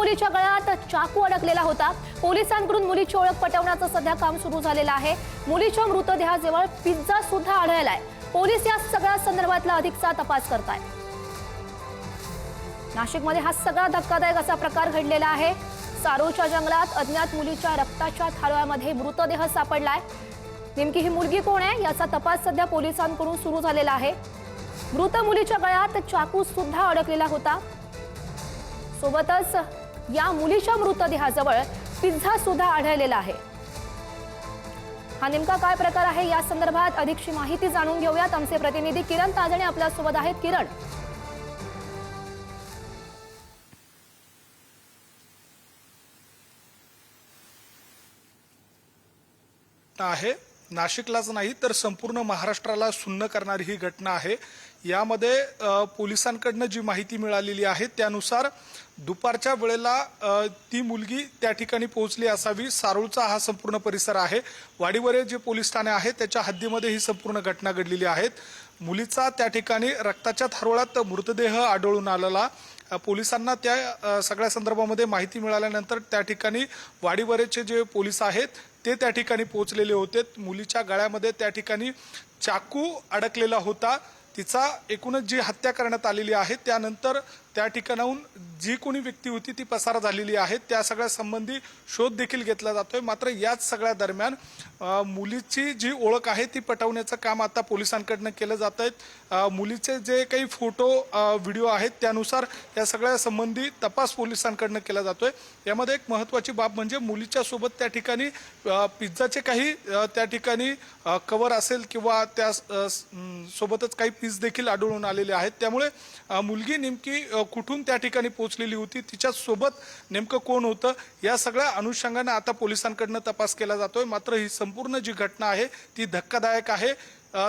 मुलीच्या गळ्यात चाकू अडकलेला होता। पोलिसांकडून मुलीची ओळख पटवण्याचं सध्या काम सुरू झालेलं आहे। मुलीच्या मृतदेहाजवळ पिझ्झा सुद्धा आढळलाय। पोलीस या सगळ्या संदर्भातला अधिकचा तपास करतायत। नाशिकमध्ये हा सगळा धक्कादायक असा प्रकार घडलेला आहे। सारोच्या जंगलात अज्ञात मुलीच्या रक्ताच्या थारोळ्यामध्ये मृतदेह सापडलाय। नेमकी ही मुलगी कोण आहे याचा तपास सध्या पोलिसांकडून सुरू झालेला आहे। मृत मुलीच्या गळ्यात चाकू सुद्धा अडकलेला होता। सोबतच या मुलीच्या मृतदेहाजवळ पिझ्झा सुद्धा आढळलेला आहे। हा नेमका काय प्रकार आहे या संदर्भात अधिकची माहिती जाणून घेऊयात। आमचे प्रतिनिधी किरण ताजणे आपल्या सोबत आहेत। किरण, आहे नाशिकलाच नाही तर संपूर्ण महाराष्ट्राला सुन्न करणारी ही घटना आहे। यामध्ये पोलिसांकडून जी माहिती मिळालेली आहे त्यानुसार दुपारच्या वेळेला ती मुलगी त्या ठिकाणी पोहोचली असावी। सारोळचा हा संपूर्ण परिसर आहे। वाडीवरे जे पोलीस ठाणे आहे त्याच्या हद्दीमध्ये ही संपूर्ण घटना घडलेली आहे। मुलीचा त्या ठिकाणी रक्ताच्या थारोळ्यात मृतदेह आढळून आलेला। पोलिसांना त्या सगळ्या संदर्भामध्ये माहिती मिळाल्यानंतर त्या ठिकाणी वाडीवरेचे जे पोलीस आहेत ते त्या ठिकाणी पोहोचलेले होते। मुलीच्या गळ्यामध्ये त्या ठिकाणी चाकू अडकलेला होता। तिचा एकूणच जी हत्या करण्यात आलेली आहे त्यानंतर त्या ठिकाणाहून जी कोणी व्यक्ती होती ती पसार झालेली आहे। त्या सगळ्या संबंधी शोध देखील घेतला जातोय। मात्र याच सगळ्या दरम्यान मुलीची जी ओळख आहे ती पटवण्याचं काम आता पोलिसांकडून केलं जात आहे। मुलीचे जे काही फोटो व्हिडिओ आहेत त्यानुसार या सगळ्या संबंधी तपास पोलिसांकडून केला जातोय। यामध्ये एक महत्त्वाची बाब म्हणजे मुलीच्या सोबत त्या ठिकाणी पिझ्झाचे काही त्या ठिकाणी कव्हर असेल किंवा त्या सोबतच काही पीस देखील आढळून आलेले आहेत। त्यामुळे मुलगी नेमकी कुठून त्या ठिकाणी पोहोचलेली होती, तिच्या सोबत नेमकं कोण होतं, या सगळ्या अनुषंगाने आता पोलिसांकडून तपास केला जातोय। मात्र ही संपूर्ण जी घटना आहे ती धक्कादायक आहे।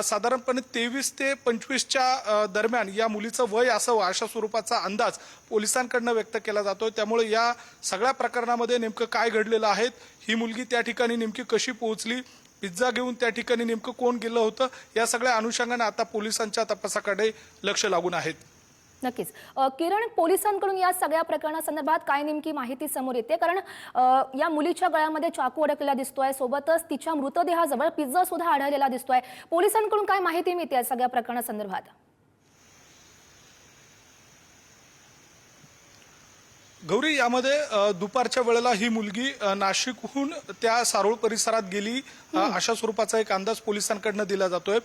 साधारणपणे 23 ते 25च्या दरम्यान या मुलीचं वय असावं अशा स्वरूपाचा अंदाज पोलिसांकडून व्यक्त केला जातोय। त्यामुळे या सगळ्या प्रकरणामध्ये नेमकं काय घडलेलं आहे, ही मुलगी त्या ठिकाणी नेमकी कशी पोहोचली, पिझ्झा घेऊन त्या ठिकाणी नेमकं कोण गेलं होतं, या सगळ्या अनुषंगाने आता पोलिसांच्या तपासाकडे लक्ष लागून आहेत। नक्कीच किरण, पोलिसांकडून या सगळ्या प्रकरणासंदर्भात काय नेमकी माहिती समोर येते? कारण या मुलीच्या गळ्यामध्ये चाकू अडकलेला दिसतोय, सोबतच तिच्या मृतदेहाजवळ पिझ्झा सुद्धा आढळलेला दिसतोय। पोलिसांकडून काय माहिती मिळते या सगळ्या प्रकरणासंदर्भात? गौरी, यामध्ये दुपारच्या वेळेला ही मुलगी नाशिकहून त्या सारोळ परिसरात गेली अशा स्वरूपाचा एक अंदाज पोलिसांकडून दिला जातोय।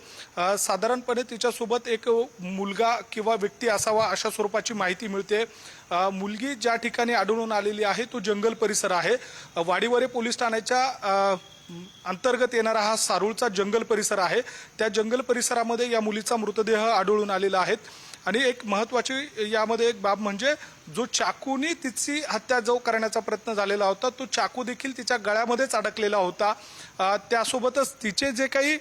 साधारणपणे तिच्यासोबत एक मुलगा किंवा व्यक्ती असावा अशा स्वरूपाची माहिती मिळते। मुलगी ज्या ठिकाणी आढळून आलेली आहे तो जंगल परिसर आहे। वाडीवरे पोलीस ठाण्याच्या अंतर्गत येणारा हा सारोळचा जंगल परिसर आहे। त्या जंगल परिसरामध्ये या मुलीचा मृतदेह आढळून आलेला आहे। आणि एक महत्त्वाची यामध्ये एक बाब म्हणजे जो चाकूनी तिची हत्या जो करण्याचा प्रयत्न झालेला होता तो चाकू देखील तिच्या गळ्यामध्येच अडकलेला होता। त्यासोबतच तिचे जे काही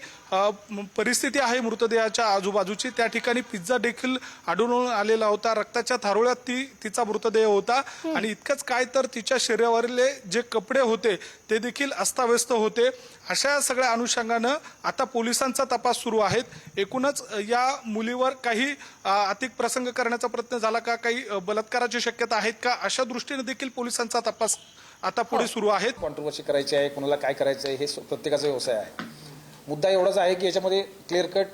परिस्थिती आहे मृतदेहाच्या आजूबाजूची, त्या ठिकाणी पिझ्झा देखील आढळून आलेला होता। रक्ताच्या थारोळ्यात तिचा मृतदेह होता। आणि इतकंच काय तर तिच्या शरीरावरले जे कपडे होते ते देखील अस्ताव्यस्त होते। अशा सगळ्या अनुषंगानं आता पोलिसांचा तपास सुरू आहे। एकूणच या मुलीवर काही अतिक प्रसंग करण्याचा प्रयत्न झाला का, काही बलात्काराची शक्यता आहेत का, अशा दृष्टीने देखील पोलिसांचा तपास आता पुढे सुरू आहे। कॉन्ट्रोवर्सी करायची आहे, कोणाला काय करायचं आहे हे प्रत्येकाचा व्यवसाय आहे। मुद्दा एवढाच आहे की याच्यामध्ये क्लिअर कट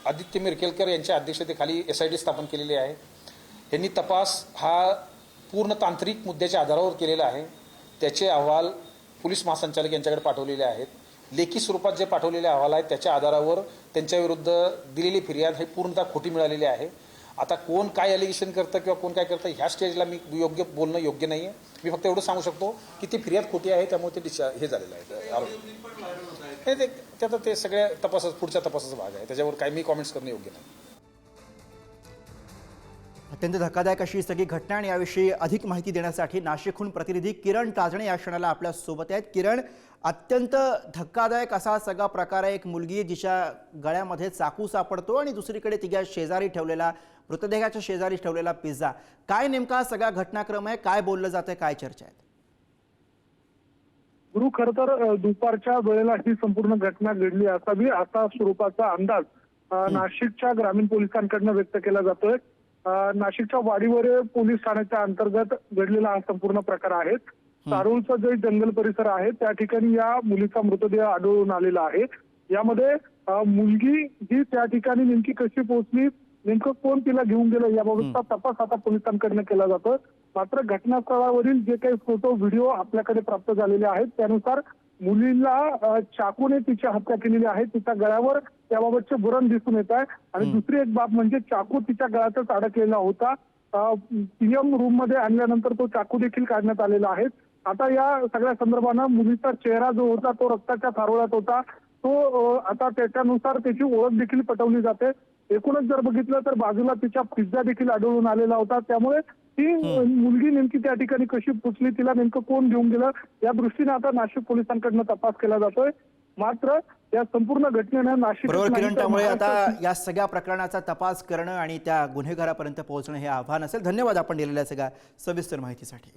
आदित्य मिरकेलकर यांच्या अध्यक्षतेखाली SIT स्थापन केलेली आहे। यांनी तपास हा पूर्ण तांत्रिक मुद्द्याच्या आधारावर केलेला आहे। त्याचे अहवाल पोलीस महासंचालक यांच्याकडे पाठवलेले आहेत। लेखी स्वरूपात जे पाठवलेले अहवाल आहेत त्याच्या आधारावर त्यांच्या विरुद्ध दिलेली फिर्याद ही पूर्णतः खोटी मिळालेली आहे। आता कोण काय अलिगेशन करतं किंवा कोण काय करतं ह्या स्टेजला मी बोलणं योग्य नाही आहे। मी फक्त एवढं सांगू शकतो की ती फिर्याद खोटी आहे, त्यामुळे ते हे झालेलं आहे। त्यात ते सगळ्या पुढच्या तपासाचा भाग आहे, त्याच्यावर काही मी कॉमेंट्स करणं योग्य नाही। अत्यंत धक्कादायक अशी सगळी घटना आणि याविषयी अधिक माहिती देण्यासाठी नाशिकहून प्रतिनिधी किरण ताजणे या क्षणाला आपल्या सोबत आहेत। किरण, अत्यंत धक्कादायक असा सगळा प्रकार आहे। एक मुलगी जिच्या गळ्यामध्ये चाकू सापडतो आणि दुसरीकडे तिच्या शेजारी ठेवलेला, मृतदेहाच्या शेजारी ठेवलेला पिझ्झा। काय नेमका सगळा घटनाक्रम आहे, काय बोललं जातंय, काय चर्चा आहे? गुरु, खरं तर दुपारच्या वेळेला ही संपूर्ण घटना घडली असावी असा स्वरूपाचा अंदाज नाशिकच्या ग्रामीण पोलिसांकडून व्यक्त केला जातोय। नाशिकच्या वाडीवरे पोलीस ठाण्याच्या अंतर्गत घडलेला हा संपूर्ण प्रकार आहे. सारोळचा जे जंगल परिसर आहे त्या ठिकाणी या मुलीचा मृतदेह आढळून आलेला आहे. यामध्ये मुलगी ही त्या ठिकाणी नेमकी कशी पोहोचली, नेमकं कोण तिला घेऊन गेलं याबाबतचा तपास आता पोलिसांकडनं केला जातो. मात्र घटनास्थळावरील जे काही फोटो व्हिडिओ आपल्याकडे प्राप्त झालेले आहेत त्यानुसार मुलीला चाकूने तिची हत्या केलेली आहे. तिच्या गळ्यावर त्याबाबतचे बुरण दिसून येत आहे. आणि दुसरी एक बाब म्हणजे चाकू तिच्या गळ्यातच अडकलेला होता. पीएम रूम मध्ये आणल्यानंतर तो चाकू देखील काढण्यात आलेला आहे. आता या सगळ्या संदर्भानं मुलीचा चेहरा जो होता तो रक्ताच्या थारोळ्यात होता. तो आता त्याच्यानुसार त्याची ओळख देखील पटवली जाते. एकूणच जर बघितलं तर बाजूला तिच्या पिझ्झा देखील आढळून आलेला होता. त्यामुळे ती मुलगी नेमकी त्या ठिकाणी कशी पोचली, तिला नेमकं कोण घेऊन गेलं या दृष्टीने आता नाशिक पोलिसांकडनं तपास केला जातोय. मात्र या संपूर्ण घटनेनं नाशिक बरोबर किरण, त्यामुळे आता या सगळ्या प्रकरणाचा तपास करणं आणि त्या गुन्हेगारापर्यंत पोहोचणं हे आव्हान असेल. धन्यवाद आपण दिलेल्या सगळ्या सविस्तर माहितीसाठी.